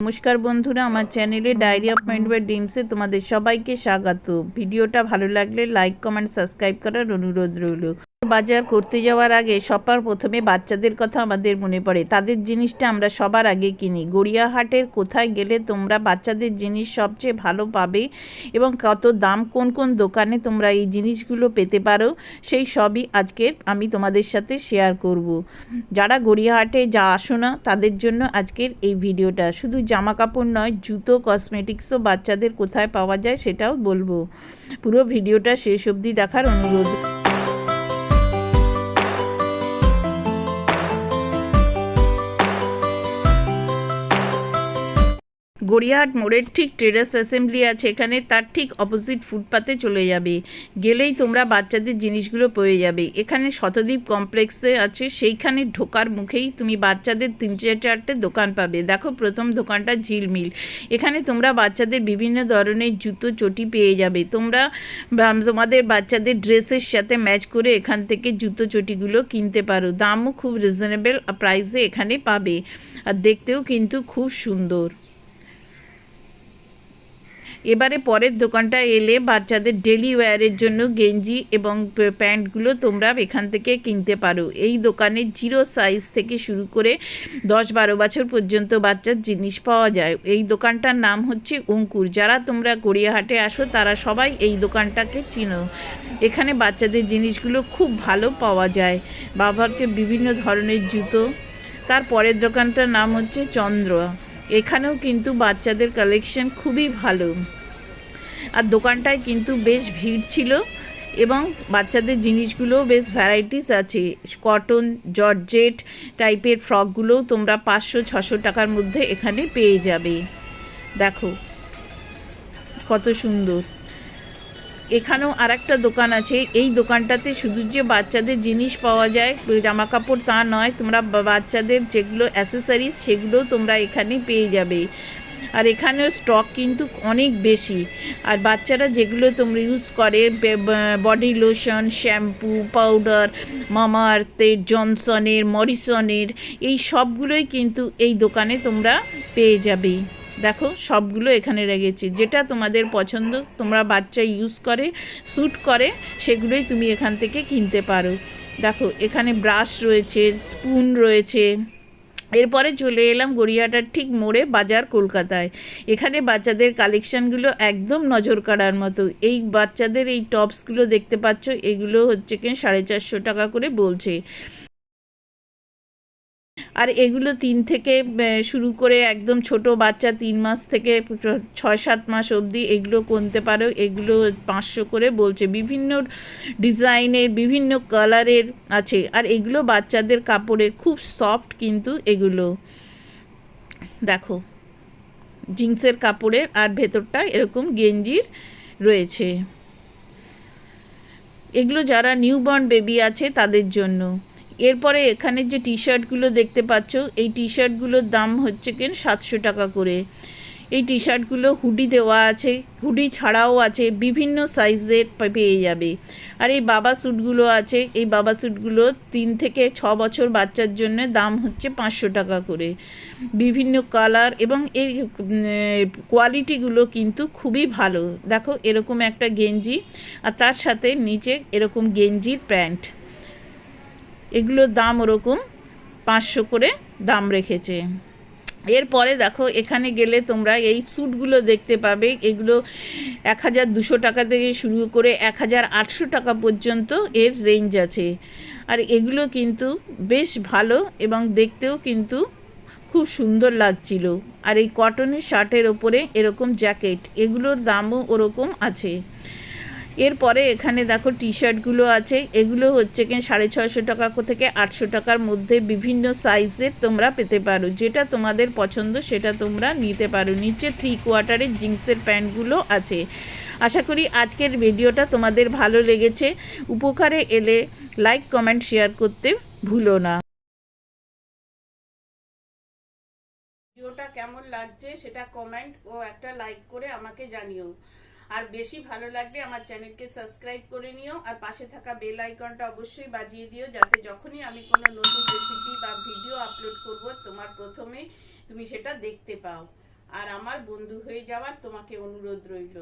নমস্কার বন্ধুরা, আমার চ্যানেলে ডায়েরি অফ মাইন্ড বাই ড্রিমসে তোমাদের সবাইকে স্বাগত। ভিডিওটা ভালো লাগলে লাইক কমেন্ট সাবস্ক্রাইব করার অনুরোধ রইল। বাজার করতে যাওয়ার আগে সবার প্রথমে বাচ্চাদের কথা আমাদের মনে পড়ে। তাদের জিনিসটা আমরা সবার আগে কিনি। গড়িয়াহাটের কোথায় গেলে তোমরা বাচ্চাদের জিনিস সবচেয়ে ভালো পাবে এবং কত দাম, কোন কোন দোকানে তোমরা এই জিনিসগুলো পেতে পারো, সেই সবই আজকে আমি তোমাদের সাথে শেয়ার করব। যারা গড়িয়াহাটে আসো না তাদের জন্য আজকের এই ভিডিওটা। শুধু জামা কাপড় নয়, জুতো, কসমেটিক্সও বাচ্চাদের কোথায় পাওয়া যায় সেটাও বলবো। পুরো ভিডিওটা শেষ অবধি দেখার অনুরোধ। গড়িয়াহাট মোড়ের ঠিক ট্রেডার্স অ্যাসেম্বলি আছে, এখানে তার ঠিক অপোজিট ফুটপাতে চলে যাবে, গেলেই তোমরা বাচ্চাদের জিনিসগুলো পেয়ে যাবে। এখানে শতদ্বীপ কমপ্লেক্সে আছে, সেইখানে ঢোকার মুখেই তুমি বাচ্চাদের 3-4টে দোকান পাবে। দেখো, প্রথম দোকানটা ঝিলমিল। এখানে তোমরা বাচ্চাদের বিভিন্ন ধরনের জুতো চটি পেয়ে যাবে। তোমরা তোমাদের বাচ্চাদের ড্রেসের সাথে ম্যাচ করে এখান থেকে জুতো চটিগুলো কিনতে পারো। দামও খুব রিজনেবল প্রাইসে এখানে পাবে, আর দেখতেও কিন্তু খুব সুন্দর। এবারে পরের দোকানটা এলে বাচ্চাদের ডেলি ওয়্যারের জন্য গেঞ্জি এবং প্যান্টগুলো তোমরা এখান থেকে কিনতে পারো। এই দোকানে 0 সাইজ থেকে শুরু করে 10-12 বছর পর্যন্ত বাচ্চার জিনিস পাওয়া যায়। এই দোকানটার নাম হচ্ছে অঙ্কুর। যারা তোমরা গড়িয়াহাটে আসো তারা সবাই এই দোকানটাকে চিনো। এখানে বাচ্চাদের জিনিসগুলো খুব ভালো পাওয়া যায়, বাবাকে বিভিন্ন ধরনের জুতো। তার পরের দোকানটার নাম হচ্ছে চন্দ্র। এখানেও কিন্তু বাচ্চাদের কালেকশন খুবই ভালো, আর দোকানটায় কিন্তু বেশ ভিড় ছিল এবং বাচ্চাদের জিনিসগুলোও বেশ ভ্যারাইটিস আছে। কটন, জর্জেট টাইপের ফ্রকগুলোও তোমরা 500-600 টাকার মধ্যে এখানে পেয়ে যাবে। দেখো কত সুন্দর। এখানেও আরেকটা দোকান আছে। এই দোকানটাতে শুধু যে বাচ্চাদের জিনিস পাওয়া যায়, জামা কাপড় তা নয়, তোমরা বাচ্চাদের যেগুলো অ্যাসেসরিজ সেগুলোও তোমরা এখানে পেয়ে যাবে। আর এখানেও স্টক কিন্তু অনেক বেশি। আর বাচ্চারা যেগুলো তোমরা ইউজ করে, বডি লোশন, শ্যাম্পু, পাউডার, মামা আর্থের, জনসনের, মরিসনের, এই সবগুলোই কিন্তু এই দোকানে তোমরা পেয়ে যাবে। দেখো সবগুলো এখানে রেখেছি, যেটা তোমাদের পছন্দ, তোমরা বাচ্চা ইউজ করে, স্যুট করে, সেগুলোই তুমি এখান থেকে কিনতে পারো। দেখো এখানে ব্রাশ রয়েছে, স্পুন রয়েছে। এরপরে চলে এলাম গড়িয়াহাটার ঠিক মোড়ে বাজার, কলকাতায়। এখানে বাচ্চাদের কালেকশানগুলো একদম নজর কাড়ার মতো। এই বাচ্চাদের এই টপসগুলো দেখতে পাচ্ছ, এগুলো হচ্ছে কি 450 টাকা করে বলছে। আর এগুলো 3 থেকে শুরু করে একদম ছোট বাচ্চা 3 মাস থেকে 6-7 মাস অবধি এগুলো কিনতে পারো। এগুলো 500 করে বলছে। বিভিন্ন ডিজাইনের, বিভিন্ন কালারের আছে, আর এগুলো বাচ্চাদের কাপড়ের, খুব সফট কিন্তু এগুলো। দেখো জিন্সের কাপড়ের, আর ভেতরটা এরকম গেঞ্জির রয়েছে। এগুলো যারা নিউবর্ন বেবি আছে তাদের জন্য। এরপরে এখানে যে টি শার্টগুলো দেখতে পাচ্ছ, এই টি শার্টগুলোর দাম হচ্ছে কেন 700 টাকা করে। এই টি শার্টগুলো হুডি দেওয়া আছে, হুডি ছাড়াও আছে, বিভিন্ন সাইজের পেয়ে যাবে। আর এই বাবা স্যুটগুলো আছে, এই বাবা স্যুটগুলো 3 থেকে 6 বছর বাচ্চার জন্য দাম হচ্ছে 500 টাকা করে। বিভিন্ন কালার এবং এই কোয়ালিটিগুলো কিন্তু খুবই ভালো। দেখো এরকম একটা গেঞ্জি, আর তার সাথে নিচে এরকম গেঞ্জির প্যান্ট। এগুলোর দাম ওরকম 500 করে দাম রেখেছে। এরপরে দেখো এখানে গেলে তোমরা এই স্যুটগুলো দেখতে পাবে। এগুলো 1200 টাকা থেকে শুরু করে 1800 টাকা পর্যন্ত এর রেঞ্জ আছে। আর এগুলো কিন্তু বেশ ভালো এবং দেখতেও কিন্তু খুব সুন্দর লাগছিল। আর এই কটনের শার্টের ওপরে এরকম জ্যাকেট, এগুলোর দামও ওরকম আছে। এরপরে এখানে দেখো টি শার্টগুলো আছে। এগুলো হচ্ছে কি 650 টাকা থেকে 800 টাকার মধ্যে বিভিন্ন সাইজের তোমরা পেতে পারো। যেটা তোমাদের পছন্দ সেটা তোমরা নিতে পারো। নিচে 3/4 জিন্সের প্যান্টগুলো আছে। আশা করি আজকের ভিডিওটা তোমাদের ভালো লেগেছে। উপকারে এলে লাইক কমেন্ট শেয়ার করতে ভুলো না। ভিডিওটা কেমন লাগছে সেটা কমেন্ট ও একটা লাইক করে আমাকে জানিও। আর বেশি ভালো লাগলে আমার চ্যানেলকে সাবস্ক্রাইব করে নিও, আর পাশে থাকা বেল আইকনটা অবশ্যই বাজিয়ে দিও, যাতে যখনই আমি কোনো নতুন রেসিপি বা ভিডিও আপলোড করব তোমার প্রথমে তুমি সেটা দেখতে পাও। আর আমার বন্ধু হয়ে যাওয়ার তোমাকে অনুরোধ রইল।